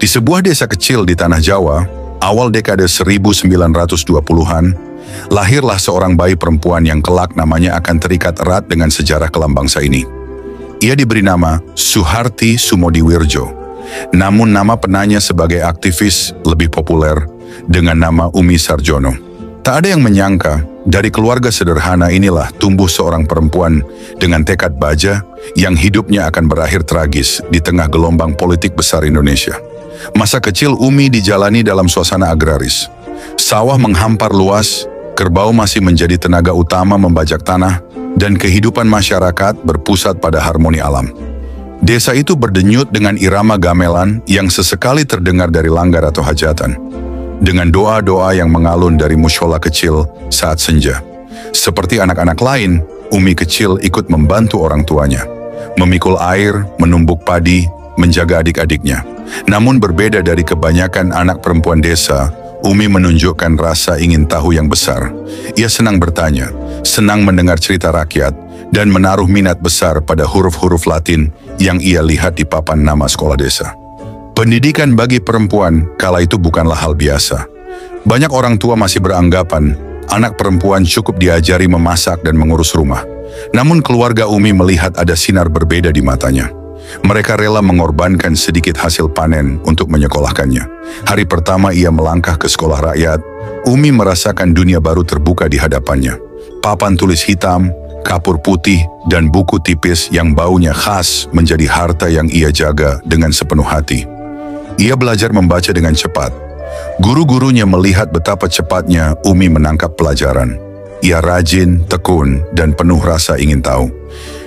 Di sebuah desa kecil di tanah Jawa, awal dekade 1920-an, lahirlah seorang bayi perempuan yang kelak namanya akan terikat erat dengan sejarah kelam bangsa ini. Ia diberi nama Suharti Sumodiwirjo, namun nama penanya sebagai aktivis lebih populer dengan nama Umi Sarjono. Tak ada yang menyangka, dari keluarga sederhana inilah tumbuh seorang perempuan dengan tekad baja yang hidupnya akan berakhir tragis di tengah gelombang politik besar Indonesia. Masa kecil Umi dijalani dalam suasana agraris. Sawah menghampar luas, kerbau masih menjadi tenaga utama membajak tanah, dan kehidupan masyarakat berpusat pada harmoni alam. Desa itu berdenyut dengan irama gamelan yang sesekali terdengar dari langgar atau hajatan, dengan doa-doa yang mengalun dari mushola kecil saat senja. Seperti anak-anak lain, Umi kecil ikut membantu orang tuanya, memikul air, menumbuk padi, menjaga adik-adiknya. Namun berbeda dari kebanyakan anak perempuan desa, Umi menunjukkan rasa ingin tahu yang besar. Ia senang bertanya, senang mendengar cerita rakyat, dan menaruh minat besar pada huruf-huruf Latin yang ia lihat di papan nama sekolah desa. Pendidikan bagi perempuan kala itu bukanlah hal biasa. Banyak orang tua masih beranggapan anak perempuan cukup diajari memasak dan mengurus rumah. Namun keluarga Umi melihat ada sinar berbeda di matanya. Mereka rela mengorbankan sedikit hasil panen untuk menyekolahkannya. Hari pertama ia melangkah ke sekolah rakyat, Umi merasakan dunia baru terbuka di hadapannya. Papan tulis hitam, kapur putih, dan buku tipis yang baunya khas menjadi harta yang ia jaga dengan sepenuh hati. Ia belajar membaca dengan cepat. Guru-gurunya melihat betapa cepatnya Umi menangkap pelajaran. Ia rajin, tekun, dan penuh rasa ingin tahu.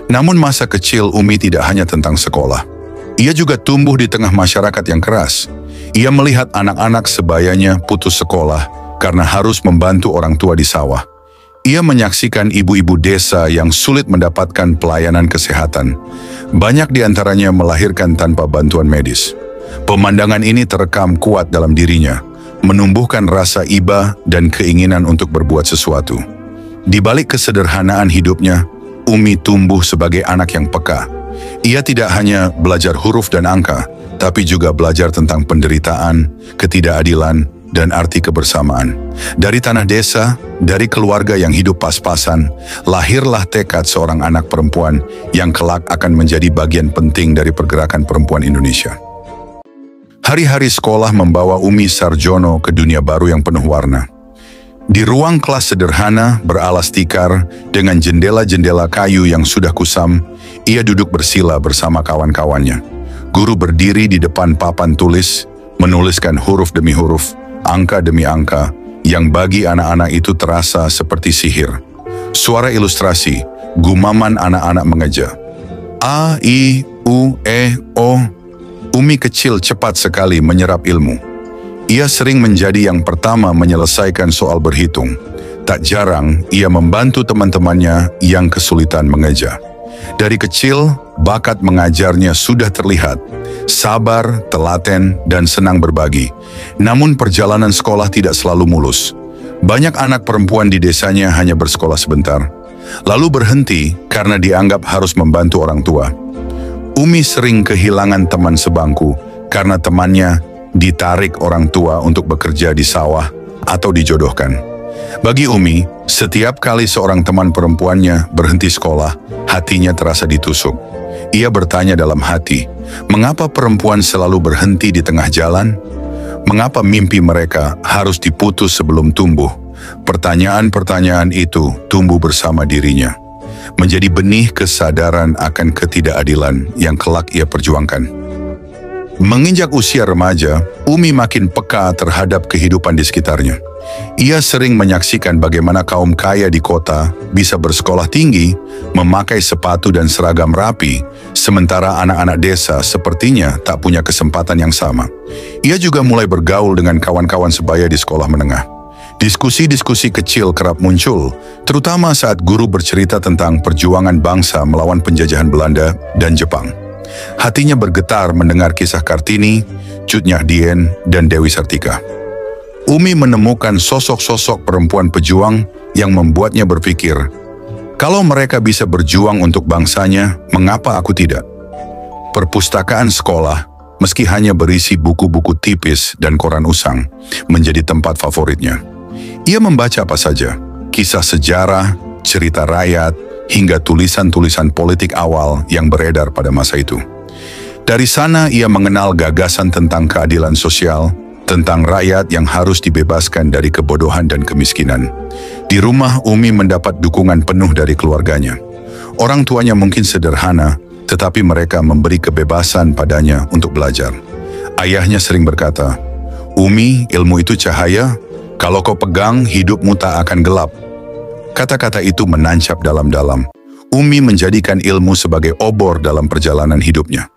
Namun masa kecil Umi tidak hanya tentang sekolah. Ia juga tumbuh di tengah masyarakat yang keras. Ia melihat anak-anak sebayanya putus sekolah karena harus membantu orang tua di sawah. Ia menyaksikan ibu-ibu desa yang sulit mendapatkan pelayanan kesehatan. Banyak di antaranya melahirkan tanpa bantuan medis. Pemandangan ini terekam kuat dalam dirinya, menumbuhkan rasa iba dan keinginan untuk berbuat sesuatu. Di balik kesederhanaan hidupnya, Umi tumbuh sebagai anak yang peka. Ia tidak hanya belajar huruf dan angka, tapi juga belajar tentang penderitaan, ketidakadilan, dan arti kebersamaan. Dari tanah desa, dari keluarga yang hidup pas-pasan, lahirlah tekad seorang anak perempuan yang kelak akan menjadi bagian penting dari pergerakan perempuan Indonesia. Hari-hari sekolah membawa Umi Sarjono ke dunia baru yang penuh warna. Di ruang kelas sederhana beralas tikar dengan jendela-jendela kayu yang sudah kusam, ia duduk bersila bersama kawan-kawannya. Guru berdiri di depan papan tulis, menuliskan huruf demi huruf, angka demi angka, yang bagi anak-anak itu terasa seperti sihir. Suara ilustrasi, gumaman anak-anak mengeja. A, I, U, E, O. Umi kecil cepat sekali menyerap ilmu. Ia sering menjadi yang pertama menyelesaikan soal berhitung. Tak jarang, ia membantu teman-temannya yang kesulitan mengeja. Dari kecil, bakat mengajarnya sudah terlihat. Sabar, telaten, dan senang berbagi. Namun perjalanan sekolah tidak selalu mulus. Banyak anak perempuan di desanya hanya bersekolah sebentar, lalu berhenti karena dianggap harus membantu orang tua. Umi sering kehilangan teman sebangku karena temannya ditarik orang tua untuk bekerja di sawah atau dijodohkan. Bagi Umi, setiap kali seorang teman perempuannya berhenti sekolah, hatinya terasa ditusuk. Ia bertanya dalam hati, mengapa perempuan selalu berhenti di tengah jalan? Mengapa mimpi mereka harus diputus sebelum tumbuh? Pertanyaan-pertanyaan itu tumbuh bersama dirinya, menjadi benih kesadaran akan ketidakadilan yang kelak ia perjuangkan. Menginjak usia remaja, Umi makin peka terhadap kehidupan di sekitarnya. Ia sering menyaksikan bagaimana kaum kaya di kota bisa bersekolah tinggi, memakai sepatu dan seragam rapi, sementara anak-anak desa sepertinya tak punya kesempatan yang sama. Ia juga mulai bergaul dengan kawan-kawan sebaya di sekolah menengah. Diskusi-diskusi kecil kerap muncul, terutama saat guru bercerita tentang perjuangan bangsa melawan penjajahan Belanda dan Jepang. Hatinya bergetar mendengar kisah Kartini, Cut Nyahdien, dan Dewi Sartika. Umi menemukan sosok-sosok perempuan pejuang yang membuatnya berpikir, kalau mereka bisa berjuang untuk bangsanya, mengapa aku tidak? Perpustakaan sekolah, meski hanya berisi buku-buku tipis dan koran usang, menjadi tempat favoritnya. Ia membaca apa saja, kisah sejarah, cerita rakyat, hingga tulisan-tulisan politik awal yang beredar pada masa itu. Dari sana ia mengenal gagasan tentang keadilan sosial, tentang rakyat yang harus dibebaskan dari kebodohan dan kemiskinan. Di rumah, Umi mendapat dukungan penuh dari keluarganya. Orang tuanya mungkin sederhana, tetapi mereka memberi kebebasan padanya untuk belajar. Ayahnya sering berkata, "Umi, ilmu itu cahaya, kalau kau pegang, hidupmu tak akan gelap." Kata-kata itu menancap dalam-dalam. Umi menjadikan ilmu sebagai obor dalam perjalanan hidupnya.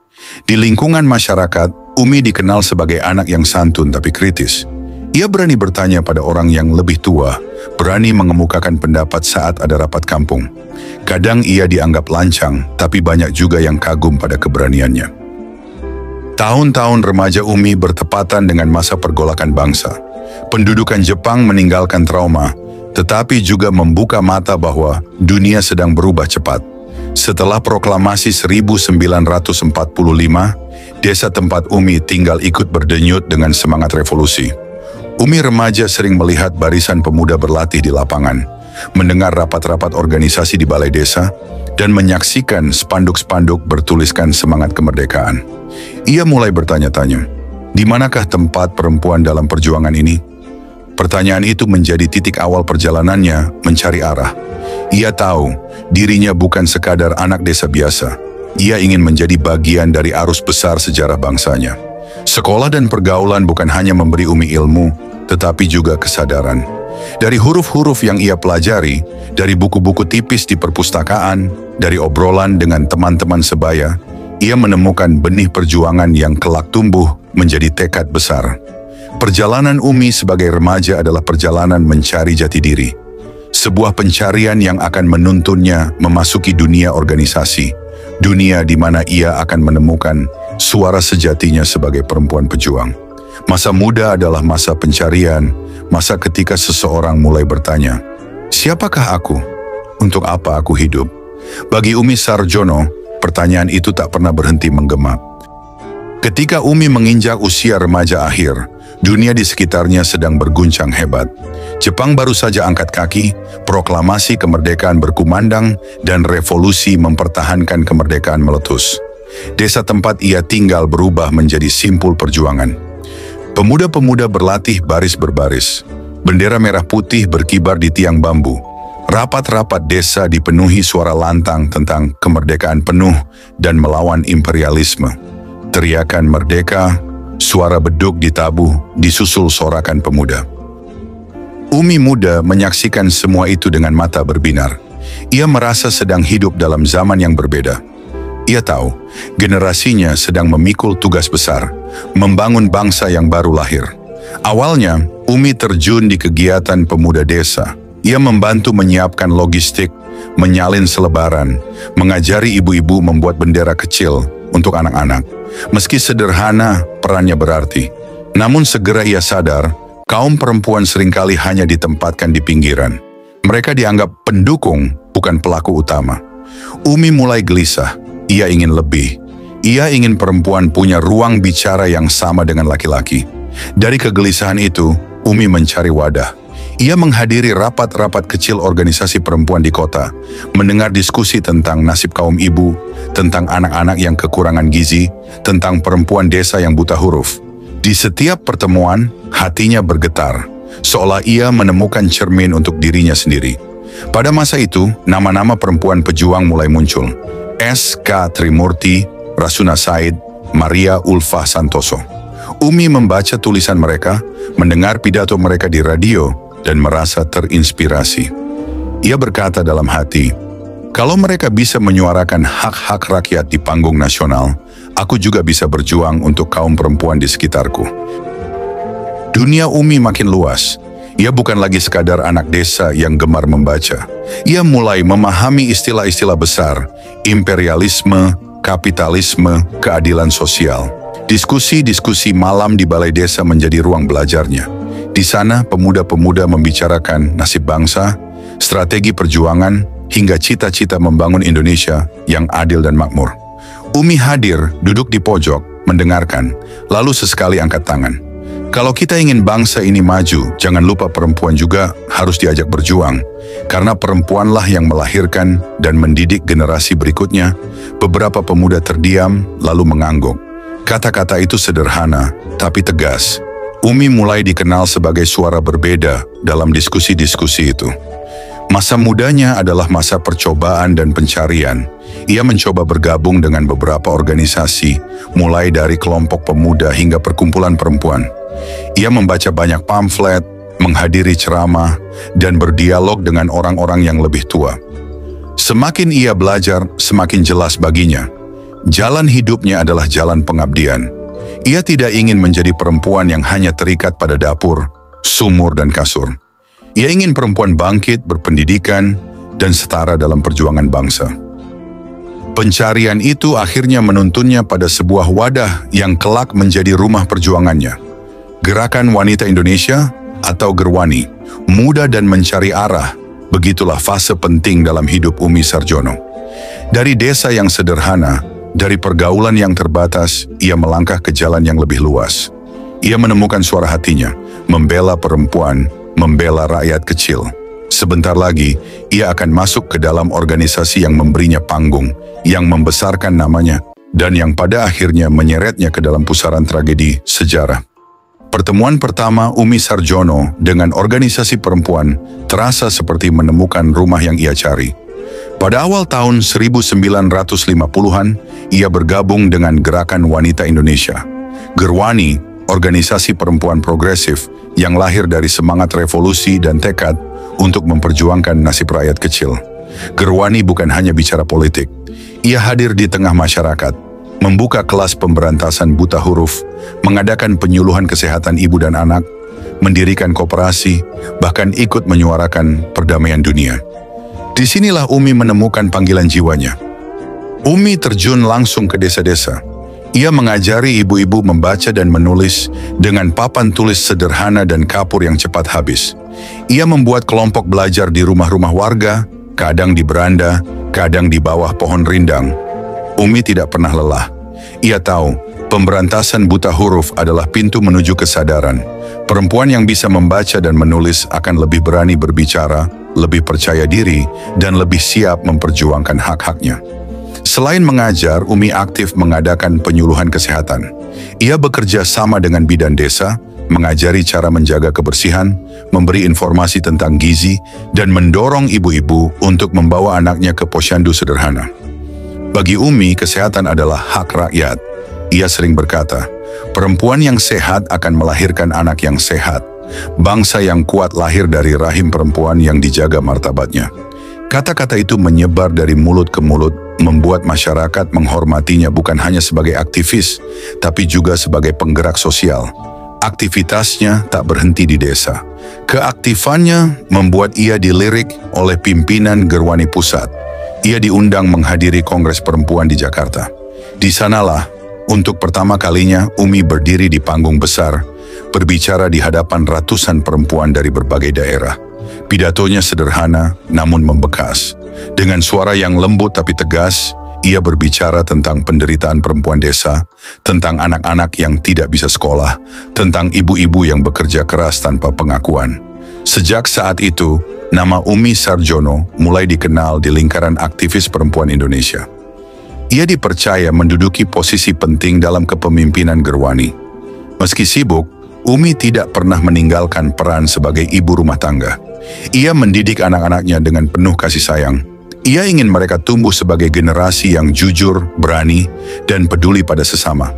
Di lingkungan masyarakat, Umi dikenal sebagai anak yang santun tapi kritis. Ia berani bertanya pada orang yang lebih tua, berani mengemukakan pendapat saat ada rapat kampung. Kadang ia dianggap lancang, tapi banyak juga yang kagum pada keberaniannya. Tahun-tahun remaja Umi bertepatan dengan masa pergolakan bangsa. Pendudukan Jepang meninggalkan trauma, tetapi juga membuka mata bahwa dunia sedang berubah cepat. Setelah proklamasi 1945, desa tempat Umi tinggal ikut berdenyut dengan semangat revolusi. Umi remaja sering melihat barisan pemuda berlatih di lapangan, mendengar rapat-rapat organisasi di balai desa, dan menyaksikan spanduk-spanduk bertuliskan semangat kemerdekaan. Ia mulai bertanya-tanya, di manakah tempat perempuan dalam perjuangan ini? Pertanyaan itu menjadi titik awal perjalanannya mencari arah. Ia tahu dirinya bukan sekadar anak desa biasa. Ia ingin menjadi bagian dari arus besar sejarah bangsanya. Sekolah dan pergaulan bukan hanya memberi Umi ilmu, tetapi juga kesadaran. Dari huruf-huruf yang ia pelajari, dari buku-buku tipis di perpustakaan, dari obrolan dengan teman-teman sebaya, ia menemukan benih perjuangan yang kelak tumbuh menjadi tekad besar. Perjalanan Umi sebagai remaja adalah perjalanan mencari jati diri. Sebuah pencarian yang akan menuntunnya memasuki dunia organisasi, dunia di mana ia akan menemukan suara sejatinya sebagai perempuan pejuang. Masa muda adalah masa pencarian, masa ketika seseorang mulai bertanya, siapakah aku? Untuk apa aku hidup? Bagi Umi Sarjono, pertanyaan itu tak pernah berhenti menggema. Ketika Umi menginjak usia remaja akhir, dunia di sekitarnya sedang berguncang hebat. Jepang baru saja angkat kaki, proklamasi kemerdekaan berkumandang, dan revolusi mempertahankan kemerdekaan meletus. Desa tempat ia tinggal berubah menjadi simpul perjuangan. Pemuda-pemuda berlatih baris berbaris. Bendera merah putih berkibar di tiang bambu. Rapat-rapat desa dipenuhi suara lantang tentang kemerdekaan penuh dan melawan imperialisme. Teriakan merdeka, suara beduk ditabuh, disusul sorakan pemuda. Umi muda menyaksikan semua itu dengan mata berbinar. Ia merasa sedang hidup dalam zaman yang berbeda. Ia tahu, generasinya sedang memikul tugas besar, membangun bangsa yang baru lahir. Awalnya, Umi terjun di kegiatan pemuda desa. Ia membantu menyiapkan logistik, menyalin selebaran, mengajari ibu-ibu membuat bendera kecil untuk anak-anak. Meski sederhana, perannya berarti. Namun segera ia sadar, kaum perempuan seringkali hanya ditempatkan di pinggiran. Mereka dianggap pendukung, bukan pelaku utama. Umi mulai gelisah. Ia ingin lebih. Ia ingin perempuan punya ruang bicara yang sama dengan laki-laki. Dari kegelisahan itu, Umi mencari wadah. Ia menghadiri rapat-rapat kecil organisasi perempuan di kota, mendengar diskusi tentang nasib kaum ibu, tentang anak-anak yang kekurangan gizi, tentang perempuan desa yang buta huruf. Di setiap pertemuan, hatinya bergetar, seolah ia menemukan cermin untuk dirinya sendiri. Pada masa itu, nama-nama perempuan pejuang mulai muncul. S.K. Trimurti, Rasuna Said, Maria Ulfa Santoso. Umi membaca tulisan mereka, mendengar pidato mereka di radio, dan merasa terinspirasi. Ia berkata dalam hati, kalau mereka bisa menyuarakan hak-hak rakyat di panggung nasional, aku juga bisa berjuang untuk kaum perempuan di sekitarku. Dunia Umi makin luas. Ia bukan lagi sekadar anak desa yang gemar membaca. Ia mulai memahami istilah-istilah besar, imperialisme, kapitalisme, keadilan sosial. Diskusi-diskusi malam di balai desa menjadi ruang belajarnya. Di sana, pemuda-pemuda membicarakan nasib bangsa, strategi perjuangan, hingga cita-cita membangun Indonesia yang adil dan makmur. Umi hadir, duduk di pojok, mendengarkan, lalu sesekali angkat tangan. Kalau kita ingin bangsa ini maju, jangan lupa perempuan juga harus diajak berjuang. Karena perempuanlah yang melahirkan dan mendidik generasi berikutnya. Beberapa pemuda terdiam, lalu mengangguk. Kata-kata itu sederhana, tapi tegas. Umi mulai dikenal sebagai suara berbeda dalam diskusi-diskusi itu. Masa mudanya adalah masa percobaan dan pencarian. Ia mencoba bergabung dengan beberapa organisasi, mulai dari kelompok pemuda hingga perkumpulan perempuan. Ia membaca banyak pamflet, menghadiri ceramah, dan berdialog dengan orang-orang yang lebih tua. Semakin ia belajar, semakin jelas baginya. Jalan hidupnya adalah jalan pengabdian. Ia tidak ingin menjadi perempuan yang hanya terikat pada dapur, sumur, dan kasur. Ia ingin perempuan bangkit, berpendidikan, dan setara dalam perjuangan bangsa. Pencarian itu akhirnya menuntunnya pada sebuah wadah yang kelak menjadi rumah perjuangannya. Gerakan Wanita Indonesia atau Gerwani, muda dan mencari arah, begitulah fase penting dalam hidup Umi Sarjono. Dari desa yang sederhana, dari pergaulan yang terbatas, ia melangkah ke jalan yang lebih luas. Ia menemukan suara hatinya, membela perempuan, membela rakyat kecil. Sebentar lagi, ia akan masuk ke dalam organisasi yang memberinya panggung, yang membesarkan namanya, dan yang pada akhirnya menyeretnya ke dalam pusaran tragedi sejarah. Pertemuan pertama Umi Sarjono dengan organisasi perempuan terasa seperti menemukan rumah yang ia cari. Pada awal tahun 1950-an, ia bergabung dengan Gerakan Wanita Indonesia. Gerwani, organisasi perempuan progresif yang lahir dari semangat revolusi dan tekad untuk memperjuangkan nasib rakyat kecil. Gerwani bukan hanya bicara politik. Ia hadir di tengah masyarakat, membuka kelas pemberantasan buta huruf, mengadakan penyuluhan kesehatan ibu dan anak, mendirikan koperasi, bahkan ikut menyuarakan perdamaian dunia. Disinilah Umi menemukan panggilan jiwanya. Umi terjun langsung ke desa-desa. Ia mengajari ibu-ibu membaca dan menulis dengan papan tulis sederhana dan kapur yang cepat habis. Ia membuat kelompok belajar di rumah-rumah warga, kadang di beranda, kadang di bawah pohon rindang. Umi tidak pernah lelah. Ia tahu, pemberantasan buta huruf adalah pintu menuju kesadaran. Perempuan yang bisa membaca dan menulis akan lebih berani berbicara, lebih percaya diri, dan lebih siap memperjuangkan hak-haknya. Selain mengajar, Umi aktif mengadakan penyuluhan kesehatan. Ia bekerja sama dengan bidan desa, mengajari cara menjaga kebersihan, memberi informasi tentang gizi, dan mendorong ibu-ibu untuk membawa anaknya ke posyandu sederhana. Bagi Umi, kesehatan adalah hak rakyat. Ia sering berkata, perempuan yang sehat akan melahirkan anak yang sehat. Bangsa yang kuat lahir dari rahim perempuan yang dijaga martabatnya. Kata-kata itu menyebar dari mulut ke mulut, membuat masyarakat menghormatinya bukan hanya sebagai aktivis, tapi juga sebagai penggerak sosial. Aktivitasnya tak berhenti di desa. Keaktifannya membuat ia dilirik oleh pimpinan Gerwani Pusat. Ia diundang menghadiri Kongres Perempuan di Jakarta. Di sanalah, untuk pertama kalinya Umi berdiri di panggung besar, berbicara di hadapan ratusan perempuan dari berbagai daerah. Pidatonya sederhana, namun membekas. Dengan suara yang lembut tapi tegas, ia berbicara tentang penderitaan perempuan desa, tentang anak-anak yang tidak bisa sekolah, tentang ibu-ibu yang bekerja keras tanpa pengakuan. Sejak saat itu, nama Umi Sarjono mulai dikenal di lingkaran aktivis perempuan Indonesia. Ia dipercaya menduduki posisi penting dalam kepemimpinan Gerwani. Meski sibuk, Umi tidak pernah meninggalkan peran sebagai ibu rumah tangga. Ia mendidik anak-anaknya dengan penuh kasih sayang. Ia ingin mereka tumbuh sebagai generasi yang jujur, berani, dan peduli pada sesama.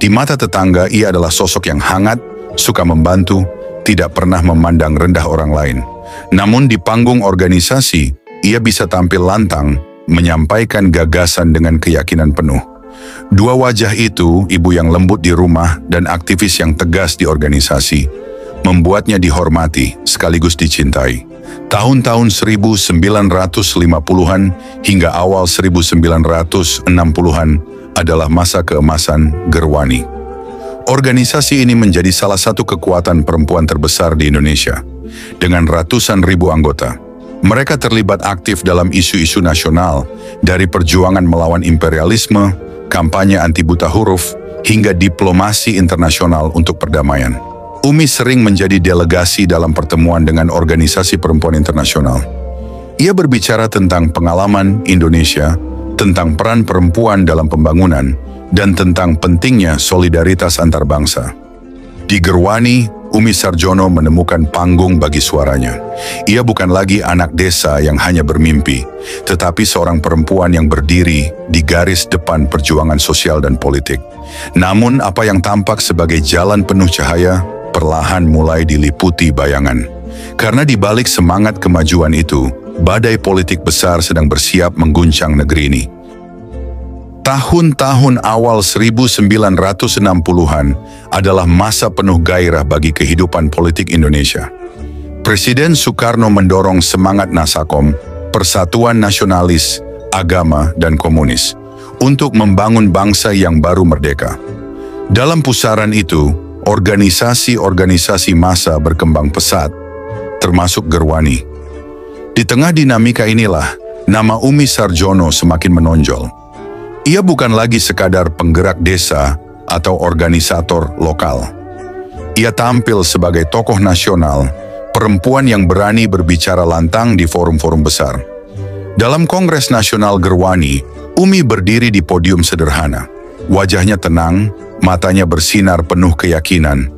Di mata tetangga, ia adalah sosok yang hangat, suka membantu, tidak pernah memandang rendah orang lain. Namun di panggung organisasi, ia bisa tampil lantang, menyampaikan gagasan dengan keyakinan penuh. Dua wajah itu, ibu yang lembut di rumah dan aktivis yang tegas di organisasi, membuatnya dihormati sekaligus dicintai. Tahun-tahun 1950-an hingga awal 1960-an adalah masa keemasan Gerwani. Organisasi ini menjadi salah satu kekuatan perempuan terbesar di Indonesia. Dengan ratusan ribu anggota, mereka terlibat aktif dalam isu-isu nasional, dari perjuangan melawan imperialisme, kampanye anti buta huruf, hingga diplomasi internasional untuk perdamaian. Umi sering menjadi delegasi dalam pertemuan dengan organisasi perempuan internasional. Ia berbicara tentang pengalaman Indonesia, tentang peran perempuan dalam pembangunan, dan tentang pentingnya solidaritas antar bangsa. Di Gerwani, Umi Sarjono menemukan panggung bagi suaranya. Ia bukan lagi anak desa yang hanya bermimpi, tetapi seorang perempuan yang berdiri di garis depan perjuangan sosial dan politik. Namun apa yang tampak sebagai jalan penuh cahaya, perlahan mulai diliputi bayangan. Karena di balik semangat kemajuan itu, badai politik besar sedang bersiap mengguncang negeri ini. Tahun-tahun awal 1960-an adalah masa penuh gairah bagi kehidupan politik Indonesia. Presiden Soekarno mendorong semangat Nasakom, persatuan nasionalis, agama, dan komunis, untuk membangun bangsa yang baru merdeka. Dalam pusaran itu, organisasi-organisasi massa berkembang pesat, termasuk Gerwani. Di tengah dinamika inilah, nama Umi Sarjono semakin menonjol. Ia bukan lagi sekadar penggerak desa atau organisator lokal. Ia tampil sebagai tokoh nasional, perempuan yang berani berbicara lantang di forum-forum besar. Dalam Kongres Nasional Gerwani, Umi berdiri di podium sederhana. Wajahnya tenang, matanya bersinar penuh keyakinan.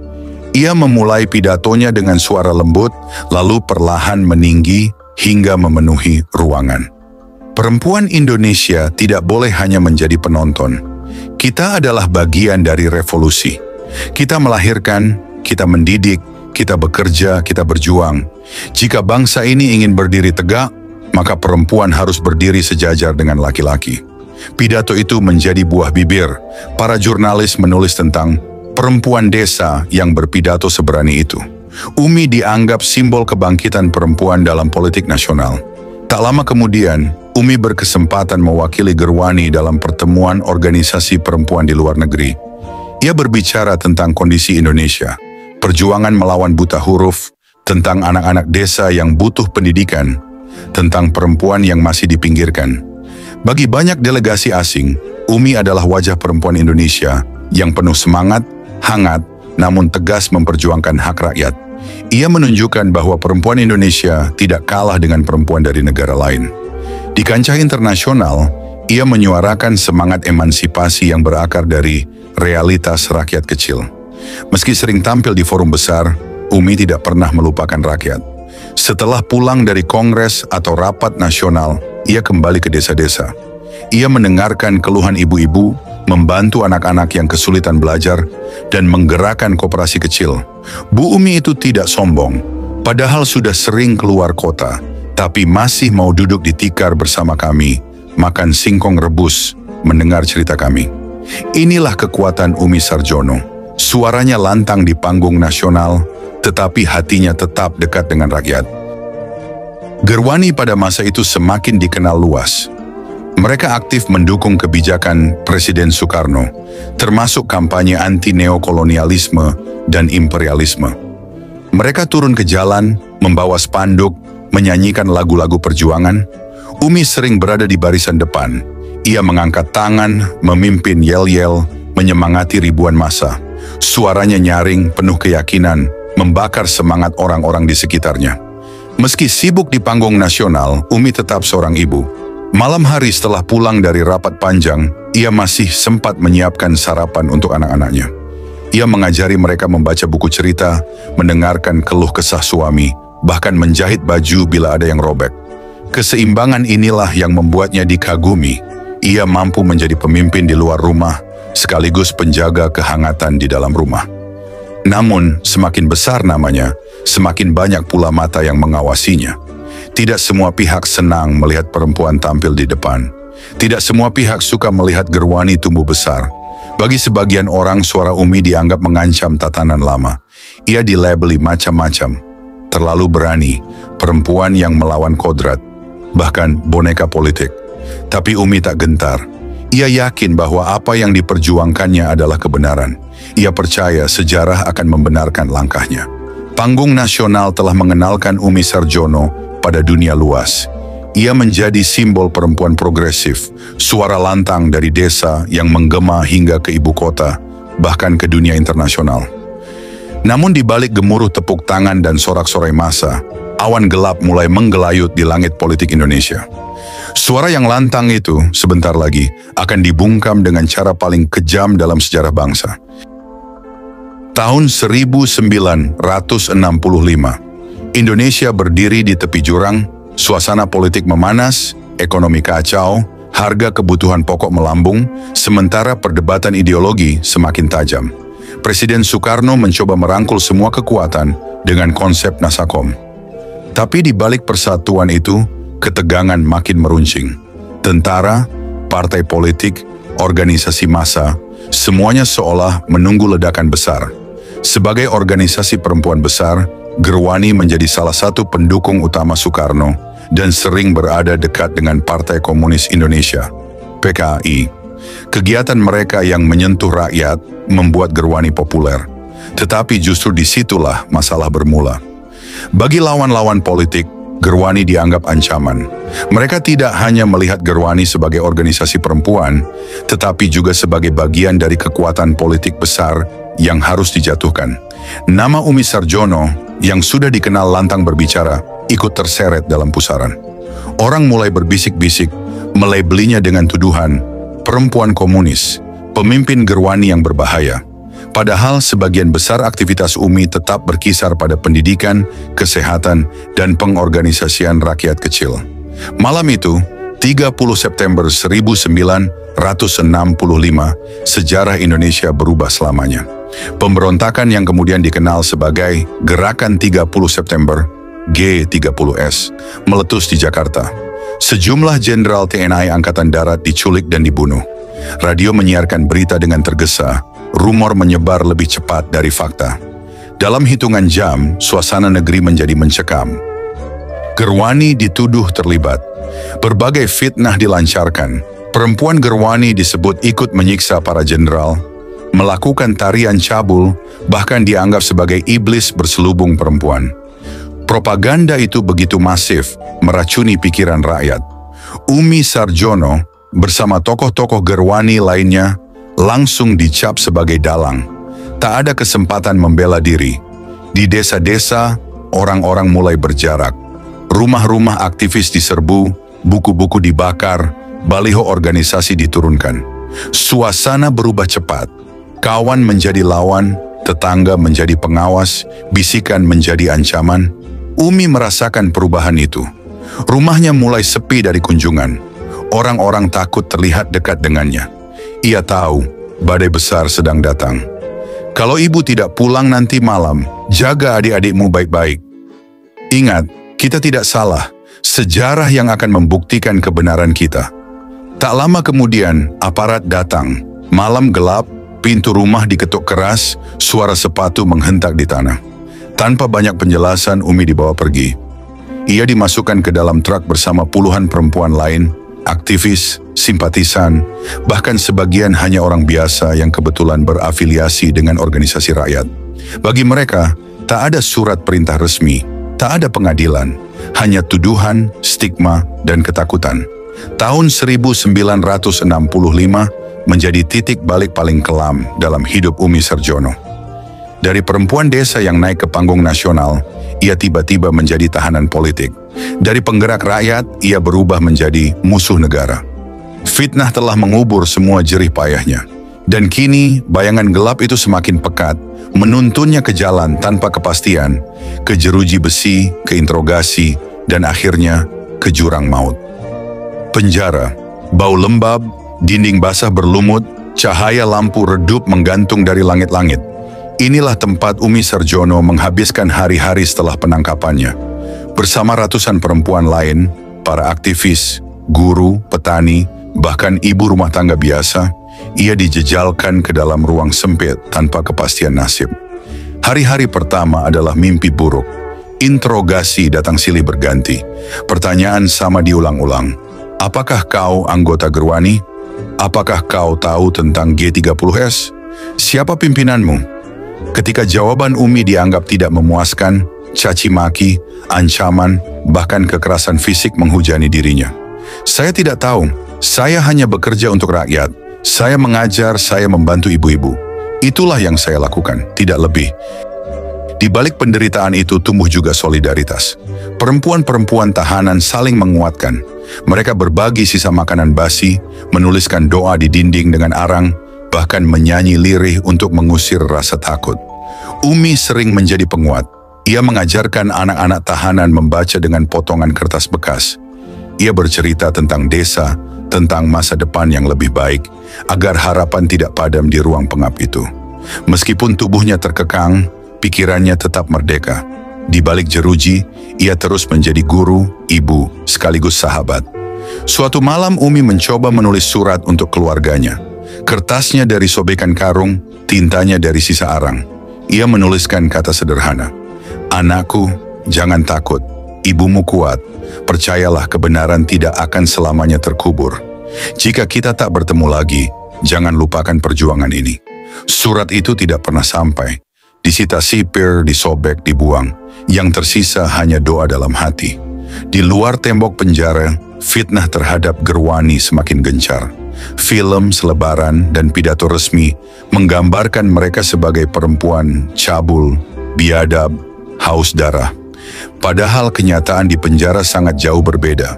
Ia memulai pidatonya dengan suara lembut, lalu perlahan meninggi hingga memenuhi ruangan. Perempuan Indonesia tidak boleh hanya menjadi penonton. Kita adalah bagian dari revolusi. Kita melahirkan, kita mendidik, kita bekerja, kita berjuang. Jika bangsa ini ingin berdiri tegak, maka perempuan harus berdiri sejajar dengan laki-laki. Pidato itu menjadi buah bibir. Para jurnalis menulis tentang perempuan desa yang berpidato seberani itu. Umi dianggap simbol kebangkitan perempuan dalam politik nasional. Tak lama kemudian, Umi berkesempatan mewakili Gerwani dalam pertemuan organisasi perempuan di luar negeri. Ia berbicara tentang kondisi Indonesia, perjuangan melawan buta huruf, tentang anak-anak desa yang butuh pendidikan, tentang perempuan yang masih dipinggirkan. Bagi banyak delegasi asing, Umi adalah wajah perempuan Indonesia yang penuh semangat, hangat, namun tegas memperjuangkan hak rakyat. Ia menunjukkan bahwa perempuan Indonesia tidak kalah dengan perempuan dari negara lain. Di kancah internasional, ia menyuarakan semangat emansipasi yang berakar dari realitas rakyat kecil. Meski sering tampil di forum besar, Umi tidak pernah melupakan rakyat. Setelah pulang dari kongres atau rapat nasional, ia kembali ke desa-desa. Ia mendengarkan keluhan ibu-ibu, membantu anak-anak yang kesulitan belajar, dan menggerakkan koperasi kecil. Bu Umi itu tidak sombong, padahal sudah sering keluar kota, tapi masih mau duduk di tikar bersama kami, makan singkong rebus, mendengar cerita kami. Inilah kekuatan Umi Sarjono. Suaranya lantang di panggung nasional, tetapi hatinya tetap dekat dengan rakyat. Gerwani pada masa itu semakin dikenal luas. Mereka aktif mendukung kebijakan Presiden Soekarno, termasuk kampanye anti-neokolonialisme dan imperialisme. Mereka turun ke jalan, membawa spanduk, menyanyikan lagu-lagu perjuangan. Umi sering berada di barisan depan. Ia mengangkat tangan, memimpin yel-yel, menyemangati ribuan massa. Suaranya nyaring, penuh keyakinan, membakar semangat orang-orang di sekitarnya. Meski sibuk di panggung nasional, Umi tetap seorang ibu. Malam hari setelah pulang dari rapat panjang, ia masih sempat menyiapkan sarapan untuk anak-anaknya. Ia mengajari mereka membaca buku cerita, mendengarkan keluh kesah suami, bahkan menjahit baju bila ada yang robek. Keseimbangan inilah yang membuatnya dikagumi. Ia mampu menjadi pemimpin di luar rumah, sekaligus penjaga kehangatan di dalam rumah. Namun, semakin besar namanya, semakin banyak pula mata yang mengawasinya. Tidak semua pihak senang melihat perempuan tampil di depan. Tidak semua pihak suka melihat Gerwani tumbuh besar. Bagi sebagian orang, suara Umi dianggap mengancam tatanan lama. Ia dilabeli macam-macam. Terlalu berani, perempuan yang melawan kodrat, bahkan boneka politik. Tapi Umi tak gentar. Ia yakin bahwa apa yang diperjuangkannya adalah kebenaran. Ia percaya sejarah akan membenarkan langkahnya. Panggung nasional telah mengenalkan Umi Sarjono pada dunia luas. Ia menjadi simbol perempuan progresif, suara lantang dari desa yang menggema hingga ke ibu kota, bahkan ke dunia internasional. Namun di balik gemuruh tepuk tangan dan sorak-sorai massa, awan gelap mulai menggelayut di langit politik Indonesia. Suara yang lantang itu sebentar lagi akan dibungkam dengan cara paling kejam dalam sejarah bangsa. Tahun 1965, Indonesia berdiri di tepi jurang, suasana politik memanas, ekonomi kacau, harga kebutuhan pokok melambung, sementara perdebatan ideologi semakin tajam. Presiden Soekarno mencoba merangkul semua kekuatan dengan konsep Nasakom. Tapi di balik persatuan itu, ketegangan makin meruncing. Tentara, partai politik, organisasi massa, semuanya seolah menunggu ledakan besar. Sebagai organisasi perempuan besar, Gerwani menjadi salah satu pendukung utama Soekarno dan sering berada dekat dengan Partai Komunis Indonesia, PKI. Kegiatan mereka yang menyentuh rakyat membuat Gerwani populer. Tetapi justru disitulah masalah bermula. Bagi lawan-lawan politik, Gerwani dianggap ancaman. Mereka tidak hanya melihat Gerwani sebagai organisasi perempuan, tetapi juga sebagai bagian dari kekuatan politik besar yang harus dijatuhkan. Nama Umi Sarjono yang sudah dikenal lantang berbicara ikut terseret dalam pusaran. Orang mulai berbisik-bisik, melabelinya dengan tuduhan perempuan komunis, pemimpin Gerwani yang berbahaya. Padahal sebagian besar aktivitas Umi tetap berkisar pada pendidikan, kesehatan, dan pengorganisasian rakyat kecil. Malam itu, 30 September 1965, sejarah Indonesia berubah selamanya. Pemberontakan yang kemudian dikenal sebagai Gerakan 30 September, G30S, meletus di Jakarta. Sejumlah jenderal TNI Angkatan Darat diculik dan dibunuh. Radio menyiarkan berita dengan tergesa, rumor menyebar lebih cepat dari fakta. Dalam hitungan jam, suasana negeri menjadi mencekam. Gerwani dituduh terlibat. Berbagai fitnah dilancarkan. Perempuan Gerwani disebut ikut menyiksa para jenderal, melakukan tarian cabul, bahkan dianggap sebagai iblis berselubung perempuan. Propaganda itu begitu masif, meracuni pikiran rakyat. Umi Sarjono bersama tokoh-tokoh Gerwani lainnya langsung dicap sebagai dalang. Tak ada kesempatan membela diri. Di desa-desa, orang-orang mulai berjarak. Rumah-rumah aktivis diserbu, buku-buku dibakar, baliho organisasi diturunkan. Suasana berubah cepat. Kawan menjadi lawan, tetangga menjadi pengawas, bisikan menjadi ancaman. Umi merasakan perubahan itu. Rumahnya mulai sepi dari kunjungan. Orang-orang takut terlihat dekat dengannya. Ia tahu badai besar sedang datang. Kalau ibu tidak pulang nanti malam, jaga adik-adikmu baik-baik. Ingat, kita tidak salah. Sejarah yang akan membuktikan kebenaran kita. Tak lama kemudian, aparat datang. Malam gelap, pintu rumah diketuk keras, suara sepatu menghentak di tanah. Tanpa banyak penjelasan, Umi dibawa pergi. Ia dimasukkan ke dalam truk bersama puluhan perempuan lain, aktivis, simpatisan, bahkan sebagian hanya orang biasa yang kebetulan berafiliasi dengan organisasi rakyat. Bagi mereka, tak ada surat perintah resmi, tak ada pengadilan, hanya tuduhan, stigma, dan ketakutan. Tahun 1965 menjadi titik balik paling kelam dalam hidup Umi Sarjono. Dari perempuan desa yang naik ke panggung nasional, ia tiba-tiba menjadi tahanan politik. Dari penggerak rakyat, ia berubah menjadi musuh negara. Fitnah telah mengubur semua jerih payahnya. Dan kini, bayangan gelap itu semakin pekat, menuntunnya ke jalan tanpa kepastian, ke jeruji besi, ke interogasi, dan akhirnya ke jurang maut. Penjara, bau lembab, dinding basah berlumut, cahaya lampu redup menggantung dari langit-langit. Inilah tempat Umi Sarjono menghabiskan hari-hari setelah penangkapannya. Bersama ratusan perempuan lain, para aktivis, guru, petani, bahkan ibu rumah tangga biasa, ia dijejalkan ke dalam ruang sempit tanpa kepastian nasib. Hari-hari pertama adalah mimpi buruk. Interogasi datang silih berganti. Pertanyaan sama diulang-ulang. Apakah kau anggota Gerwani? Apakah kau tahu tentang G30S? Siapa pimpinanmu? Ketika jawaban Umi dianggap tidak memuaskan, caci maki, ancaman, bahkan kekerasan fisik menghujani dirinya. Saya tidak tahu, saya hanya bekerja untuk rakyat. Saya mengajar, saya membantu ibu-ibu. Itulah yang saya lakukan, tidak lebih. Di balik penderitaan itu tumbuh juga solidaritas. Perempuan-perempuan tahanan saling menguatkan. Mereka berbagi sisa makanan basi, menuliskan doa di dinding dengan arang, bahkan menyanyi lirih untuk mengusir rasa takut. Umi sering menjadi penguat. Ia mengajarkan anak-anak tahanan membaca dengan potongan kertas bekas. Ia bercerita tentang desa, tentang masa depan yang lebih baik, agar harapan tidak padam di ruang pengap itu. Meskipun tubuhnya terkekang, pikirannya tetap merdeka. Di balik jeruji, ia terus menjadi guru, ibu, sekaligus sahabat. Suatu malam Umi mencoba menulis surat untuk keluarganya. Kertasnya dari sobekan karung, tintanya dari sisa arang. Ia menuliskan kata sederhana, "Anakku, jangan takut, ibumu kuat. Percayalah kebenaran tidak akan selamanya terkubur. Jika kita tak bertemu lagi, jangan lupakan perjuangan ini." Surat itu tidak pernah sampai. Disita sipir, disobek, dibuang. Yang tersisa hanya doa dalam hati. Di luar tembok penjara, fitnah terhadap Gerwani semakin gencar. Film, selebaran, dan pidato resmi menggambarkan mereka sebagai perempuan cabul, biadab, haus darah. Padahal kenyataan di penjara sangat jauh berbeda.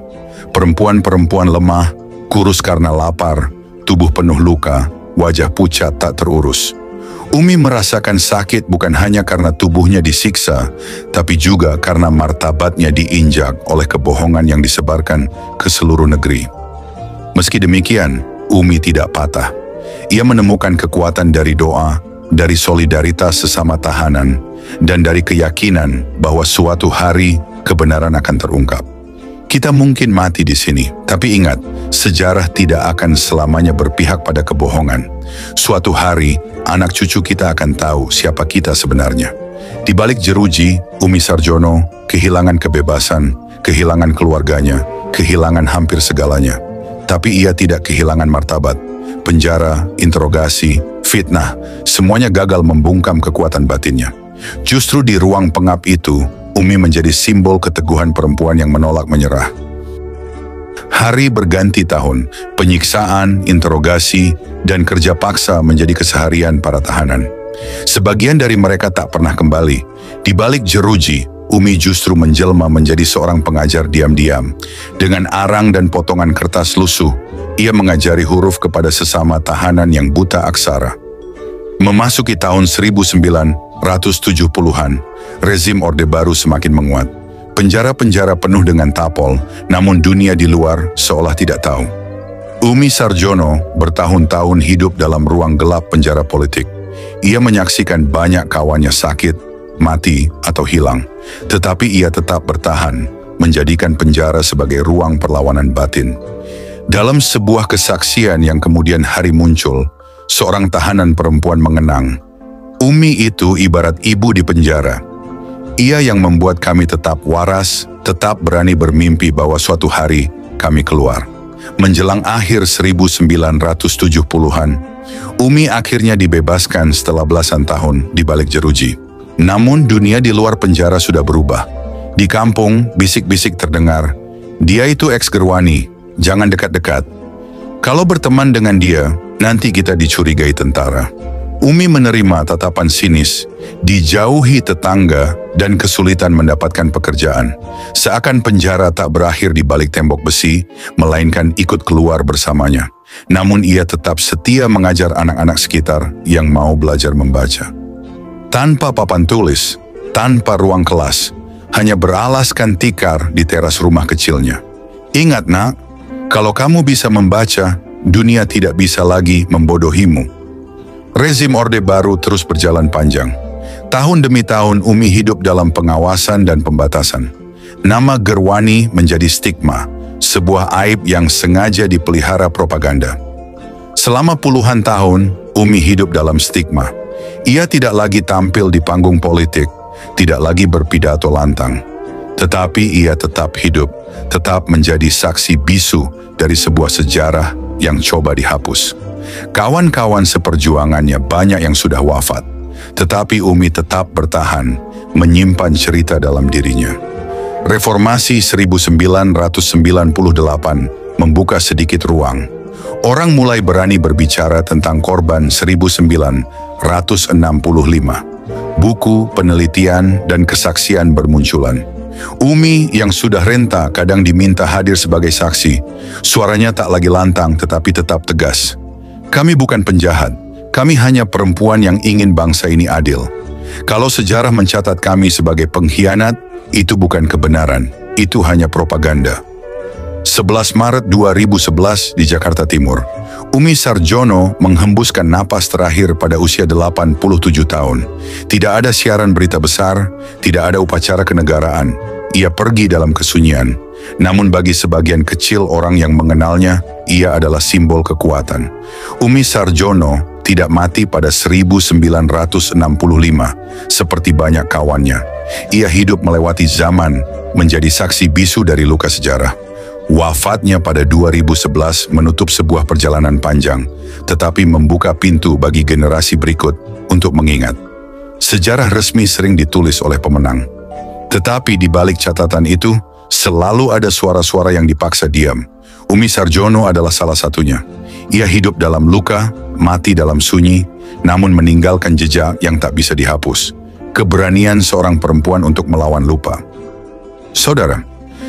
Perempuan-perempuan lemah, kurus karena lapar, tubuh penuh luka, wajah pucat tak terurus. Umi merasakan sakit bukan hanya karena tubuhnya disiksa, tapi juga karena martabatnya diinjak oleh kebohongan yang disebarkan ke seluruh negeri. Meski demikian, Umi tidak patah. Ia menemukan kekuatan dari doa, dari solidaritas sesama tahanan, dan dari keyakinan bahwa suatu hari kebenaran akan terungkap. Kita mungkin mati di sini, tapi ingat, sejarah tidak akan selamanya berpihak pada kebohongan. Suatu hari, anak cucu kita akan tahu siapa kita sebenarnya. Di balik jeruji, Umi Sarjono kehilangan kebebasan, kehilangan keluarganya, kehilangan hampir segalanya. Tapi ia tidak kehilangan martabat. Penjara, interogasi, fitnah, semuanya gagal membungkam kekuatan batinnya. Justru di ruang pengap itu, Umi menjadi simbol keteguhan perempuan yang menolak menyerah. Hari berganti tahun, penyiksaan, interogasi, dan kerja paksa menjadi keseharian para tahanan. Sebagian dari mereka tak pernah kembali. Di balik jeruji, Umi justru menjelma menjadi seorang pengajar diam-diam. Dengan arang dan potongan kertas lusuh, ia mengajari huruf kepada sesama tahanan yang buta aksara. Memasuki tahun 1970-an, rezim Orde Baru semakin menguat. Penjara-penjara penuh dengan tapol, namun dunia di luar seolah tidak tahu. Umi Sarjono bertahun-tahun hidup dalam ruang gelap penjara politik. Ia menyaksikan banyak kawannya sakit, mati, atau hilang. Tetapi ia tetap bertahan, menjadikan penjara sebagai ruang perlawanan batin. Dalam sebuah kesaksian yang kemudian hari muncul, seorang tahanan perempuan mengenang, "Umi itu ibarat ibu di penjara. Ia yang membuat kami tetap waras, tetap berani bermimpi bahwa suatu hari kami keluar." Menjelang akhir 1970-an, Umi akhirnya dibebaskan setelah belasan tahun di balik jeruji. Namun dunia di luar penjara sudah berubah. Di kampung, bisik-bisik terdengar, "Dia itu ex-Gerwani, jangan dekat-dekat. Kalau berteman dengan dia, nanti kita dicurigai tentara." Umi menerima tatapan sinis, dijauhi tetangga, dan kesulitan mendapatkan pekerjaan. Seakan penjara tak berakhir di balik tembok besi, melainkan ikut keluar bersamanya. Namun ia tetap setia mengajar anak-anak sekitar yang mau belajar membaca. Tanpa papan tulis, tanpa ruang kelas, hanya beralaskan tikar di teras rumah kecilnya. "Ingat nak, kalau kamu bisa membaca, dunia tidak bisa lagi membodohimu." Rezim Orde Baru terus berjalan panjang. Tahun demi tahun Umi hidup dalam pengawasan dan pembatasan. Nama Gerwani menjadi stigma, sebuah aib yang sengaja dipelihara propaganda. Selama puluhan tahun, Umi hidup dalam stigma. Ia tidak lagi tampil di panggung politik, tidak lagi berpidato lantang. Tetapi ia tetap hidup, tetap menjadi saksi bisu dari sebuah sejarah yang coba dihapus. Kawan-kawan seperjuangannya banyak yang sudah wafat, tetapi Umi tetap bertahan, menyimpan cerita dalam dirinya. Reformasi 1998 membuka sedikit ruang. Orang mulai berani berbicara tentang korban 1965. Buku, penelitian, dan kesaksian bermunculan. Umi yang sudah renta kadang diminta hadir sebagai saksi. Suaranya tak lagi lantang tetapi tetap tegas. Kami bukan penjahat, kami hanya perempuan yang ingin bangsa ini adil. Kalau sejarah mencatat kami sebagai pengkhianat, itu bukan kebenaran, itu hanya propaganda. 11 Maret 2011 di Jakarta Timur, Umi Sarjono menghembuskan napas terakhir pada usia 87 tahun. Tidak ada siaran berita besar, tidak ada upacara kenegaraan. Ia pergi dalam kesunyian. Namun bagi sebagian kecil orang yang mengenalnya, ia adalah simbol kekuatan. Umi Sarjono tidak mati pada 1965 seperti banyak kawannya. Ia hidup melewati zaman, menjadi saksi bisu dari luka sejarah. Wafatnya pada 2011 menutup sebuah perjalanan panjang, tetapi membuka pintu bagi generasi berikut untuk mengingat. Sejarah resmi sering ditulis oleh pemenang. Tetapi di balik catatan itu, selalu ada suara-suara yang dipaksa diam. Umi Sarjono adalah salah satunya. Ia hidup dalam luka, mati dalam sunyi, namun meninggalkan jejak yang tak bisa dihapus. Keberanian seorang perempuan untuk melawan lupa. Saudara,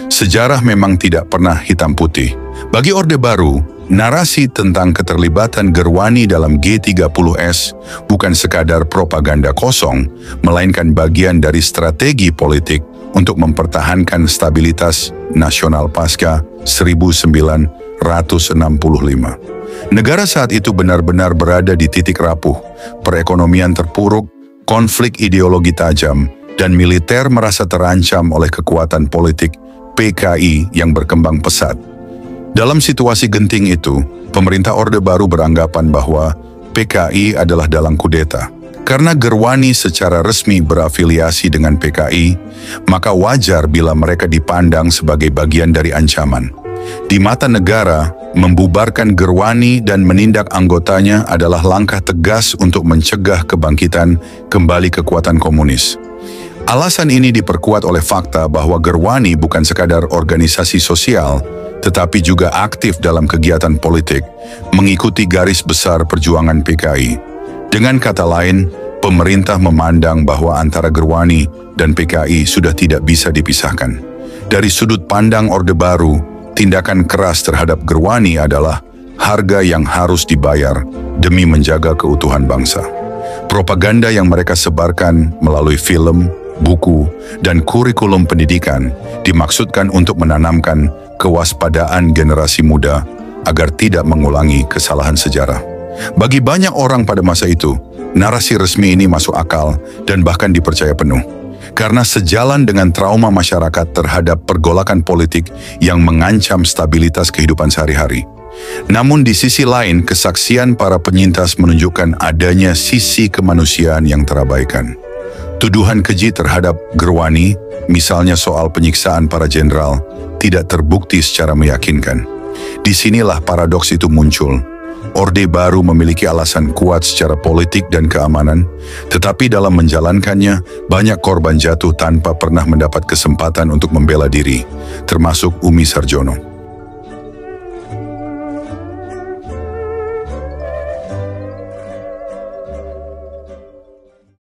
sejarah memang tidak pernah hitam putih. Bagi Orde Baru, narasi tentang keterlibatan Gerwani dalam G30S bukan sekadar propaganda kosong, melainkan bagian dari strategi politik untuk mempertahankan stabilitas nasional pasca 1965. Negara saat itu benar-benar berada di titik rapuh, perekonomian terpuruk, konflik ideologi tajam, dan militer merasa terancam oleh kekuatan politik PKI yang berkembang pesat. Dalam situasi genting itu, pemerintah Orde Baru beranggapan bahwa PKI adalah dalang kudeta. Karena Gerwani secara resmi berafiliasi dengan PKI, maka wajar bila mereka dipandang sebagai bagian dari ancaman. Di mata negara, membubarkan Gerwani dan menindak anggotanya adalah langkah tegas untuk mencegah kebangkitan kembali kekuatan komunis. Alasan ini diperkuat oleh fakta bahwa Gerwani bukan sekadar organisasi sosial, tetapi juga aktif dalam kegiatan politik, mengikuti garis besar perjuangan PKI. Dengan kata lain, pemerintah memandang bahwa antara Gerwani dan PKI sudah tidak bisa dipisahkan. Dari sudut pandang Orde Baru, tindakan keras terhadap Gerwani adalah harga yang harus dibayar demi menjaga keutuhan bangsa. Propaganda yang mereka sebarkan melalui film, buku, dan kurikulum pendidikan dimaksudkan untuk menanamkan kewaspadaan generasi muda agar tidak mengulangi kesalahan sejarah. Bagi banyak orang pada masa itu, narasi resmi ini masuk akal dan bahkan dipercaya penuh. Karena sejalan dengan trauma masyarakat terhadap pergolakan politik yang mengancam stabilitas kehidupan sehari-hari. Namun di sisi lain, kesaksian para penyintas menunjukkan adanya sisi kemanusiaan yang terabaikan. Tuduhan keji terhadap Gerwani, misalnya soal penyiksaan para jenderal, tidak terbukti secara meyakinkan. Disinilah paradoks itu muncul. Orde Baru memiliki alasan kuat secara politik dan keamanan, tetapi dalam menjalankannya, banyak korban jatuh tanpa pernah mendapat kesempatan untuk membela diri, termasuk Umi Sarjono.